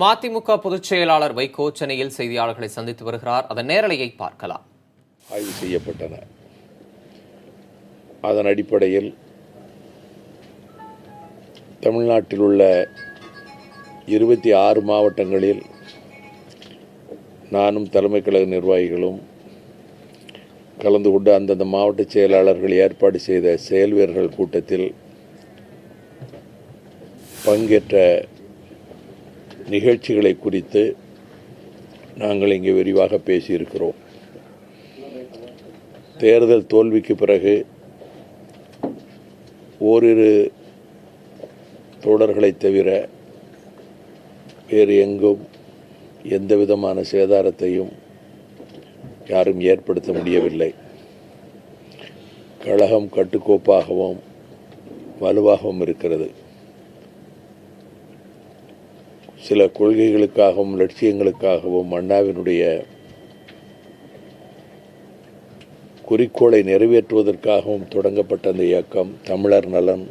மதிமுக பொதுச் செயலாளர் வைகோ சென்னையில் செய்தியாளர்களை சந்தித்து வருகிறார். அதன் நேரலையை பார்க்கலாம். ஆய்வு செய்யப்பட்டன. அதன் அடிப்படையில் தமிழ்நாட்டில் உள்ள 26 மாவட்டங்களில் நானும் தலைமை கழக நிர்வாகிகளும் கலந்து கொண்டு அந்தந்த மாவட்ட செயலாளர்கள் ஏற்பாடு செய்த செயல் வீரர்கள் கூட்டத்தில் பங்கேற்ற நிகழ்ச்சிகளை குறித்து நாங்கள் இங்கே விரிவாக பேசியிருக்கிறோம். தேர்தல் தோல்விக்கு பிறகு ஓரிரு தோழர்களை தவிர வேறு எங்கும் எந்த விதமான சேதாரத்தையும் யாரும் ஏற்படுத்த முடியவில்லை. கழகம் கட்டுக்கோப்பாகவும் வலுவாகவும் இருக்கிறது. சில கொள்கைகளுக்காகவும் லட்சியங்களுக்காகவும் அண்ணாவினுடைய குறிக்கோளை நிறைவேற்றுவதற்காகவும் தொடங்கப்பட்ட அந்த இயக்கம் தமிழர் நலன்,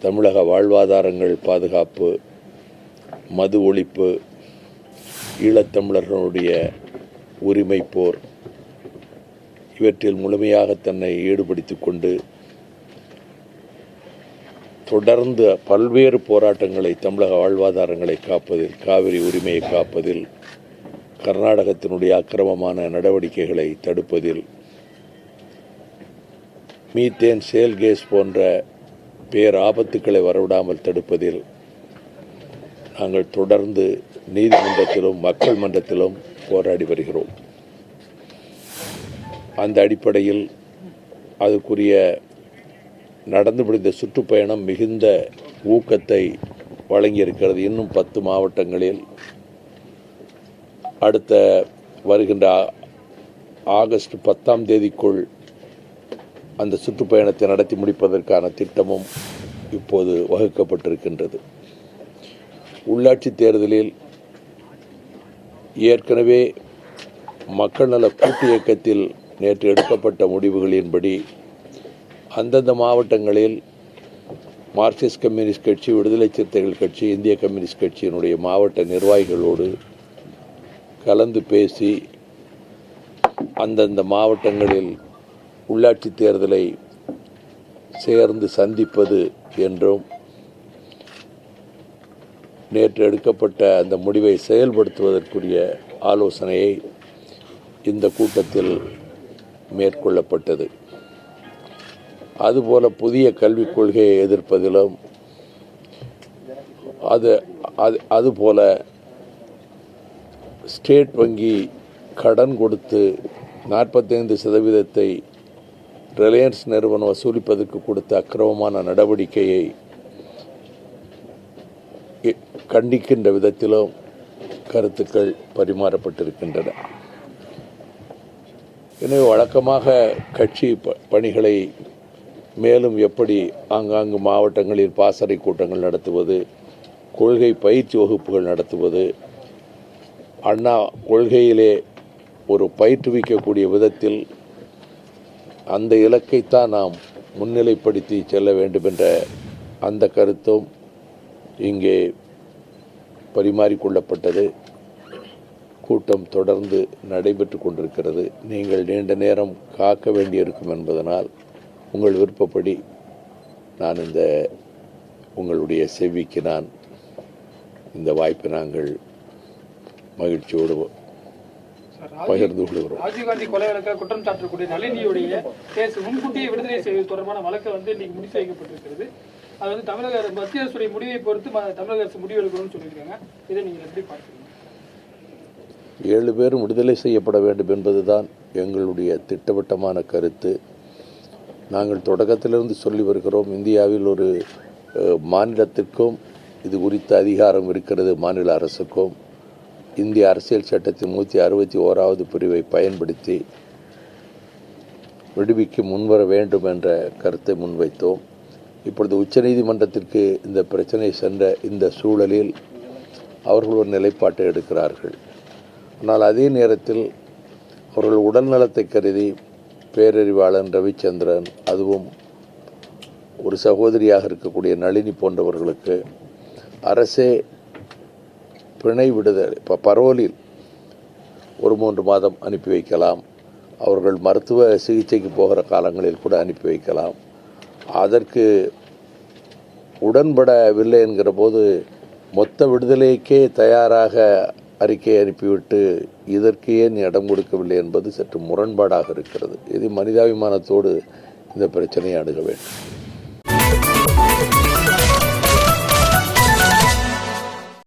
தமிழக வாழ்வாதாரங்கள் பாதுகாப்பு, மது ஒழிப்பு, ஈழத்தமிழர்களுடைய உரிமை போர் இவற்றில் முழுமையாக தன்னை ஈடுபடுத்திக் கொண்டு தொடர்ந்து பல்வேறு போராட்டங்களை தமிழக வாழ்வாதாரங்களை காப்பதில், காவிரி உரிமையை காப்பதில், கர்நாடகத்தினுடைய அக்கிரமமான நடவடிக்கைகளை தடுப்பதில், மீத்தேன் சேல் கேஸ் போன்ற பேராபத்துக்களை வரவிடாமல் தடுப்பதில் நாங்கள் தொடர்ந்து நீதிமன்றத்திலும் மக்கள் மன்றத்திலும் போராடி வருகிறோம். அந்த அடிப்படையில் அதற்குரிய நடந்து முடிந்த சுற்றுப்பயணம் மிகுந்த ஊக்கத்தை வழங்கியிருக்கிறது. இன்னும் 10 மாவட்டங்களில் அடுத்த வருகின்ற ஆகஸ்ட் 10ஆம் தேதிக்குள் அந்த சுற்றுப்பயணத்தை நடத்தி முடிப்பதற்கான திட்டமும் இப்போது வகுக்கப்பட்டிருக்கின்றது. உள்ளாட்சி தேர்தலில் ஏற்கனவே மக்கள் நல கூட்டு இயக்கத்தில் நேற்று எடுக்கப்பட்ட முடிவுகளின்படி அந்தந்த மாவட்டங்களில் மார்க்சிஸ்ட் கம்யூனிஸ்ட் கட்சி, விடுதலை சிறுத்தைகள் கட்சி, இந்திய கம்யூனிஸ்ட் கட்சியினுடைய மாவட்ட நிர்வாகிகளோடு கலந்து பேசி அந்தந்த மாவட்டங்களில் உள்ளாட்சி தேர்தலை சேர்ந்து சந்திப்பது என்றும் நேற்று எடுக்கப்பட்ட அந்த முடிவை செயல்படுத்துவதற்குரிய ஆலோசனையை இந்த கூட்டத்தில் மேற்கொள்ளப்பட்டது. அதுபோல புதிய கல்விக் கொள்கையை எதிர்ப்பதிலும் அதுபோல ஸ்டேட் வங்கி கடன் கொடுத்து 45% ரிலையன்ஸ் நிறுவனம் வசூலிப்பதற்கு கொடுத்த அக்கிரமமான நடவடிக்கையை கண்டிக்கின்ற விதத்திலும் கருத்துக்கள் பரிமாறப்பட்டிருக்கின்றன. எனவே வழக்கமாக கட்சி பணிகளை மேலும் எப்படி ஆங்காங்கு மாவட்டங்களில் பாசறை கூட்டங்கள் நடத்துவது, கொள்கை பயிற்சி வகுப்புகள் நடத்துவது, அண்ணா கொள்கையிலே ஒரு பயிற்றுவிக்கக்கூடிய விதத்தில் அந்த இலக்கைத்தான் நாம் முன்னிலைப்படுத்தி செல்ல வேண்டும் என்ற அந்த கருத்தும் இங்கே பரிமாறிக்கொள்ளப்பட்டது. கூட்டம் தொடர்ந்து நடைபெற்று கொண்டிருக்கிறது. நீங்கள் நீண்ட நேரம் காக்க வேண்டியிருக்கும் என்பதனால் உங்கள் விருப்பப்படி நான் உங்களுடைய செவிக்கு நான் இந்த வாய்ப்பை நாங்கள் மகிழ்ச்சியோடு பகிர்ந்து கொள்கிறோம். ராஜீவ்காந்தி கொலை வழக்க குற்றம் சாட்டக்கூடிய நளினியுடைய கேஸ் முன்கூட்டியே விடுதலை செய்வது தொடர்பான வழக்கு இன்னைக்கு முடித்து வைக்கப்பட்டிருக்கிறது. அது தமிழக மத்திய அரசுடைய முடிவை பொறுத்து தமிழக அரசு முடிவு எடுக்கணும்னு சொல்லியிருக்காங்க. இதை நீங்கள் எப்படி பார்க்குறீங்க? 7 பேரும் விடுதலை செய்யப்பட வேண்டும் என்பதுதான் எங்களுடைய திட்டவட்டமான கருத்து. நாங்கள் தொடக்கத்திலிருந்து சொல்லி வருகிறோம். இந்தியாவில் ஒரு மாநிலத்திற்கும் இது குறித்த அதிகாரம் இருக்கிறது. மாநில அரசுக்கும் இந்திய அரசியல் சட்டத்தின் 161வது பிரிவை பயன்படுத்தி விடுவிக்க முன்வர வேண்டும் என்ற கருத்தை முன்வைத்தோம். இப்பொழுது உச்சநீதிமன்றத்திற்கு இந்த பிரச்சனை சென்ற இந்த சூழலில் அவர்கள் ஒரு நிலைப்பாட்டை எடுக்கிறார்கள். ஆனால் அதே நேரத்தில் அவர்கள் உடல் நலத்தை கருதி பேரறிவாளன் ரவிச்சந்திரன், அதுவும் ஒரு சகோதரியாக இருக்கக்கூடிய நளினி போன்றவர்களுக்கு அரசே பிணை விடுதலை இப்போ பரோலில் ஒரு 3 மாதம் அனுப்பி வைக்கலாம். அவர்கள் மருத்துவ சிகிச்சைக்கு போகிற காலங்களில் கூட அனுப்பி வைக்கலாம். அதற்கு உடன்படவில்லை என்கிற போது மொத்த விடுதலைக்கே தயாராக அறிக்கை அனுப்பிவிட்டு இதற்கு ஏன் இடம் கொடுக்கவில்லை என்பது சற்று முரண்பாடாக இருக்கிறது. இது மனிதாபிமானத்தோடு இந்த பிரச்சனையை அணுக வேண்டும்.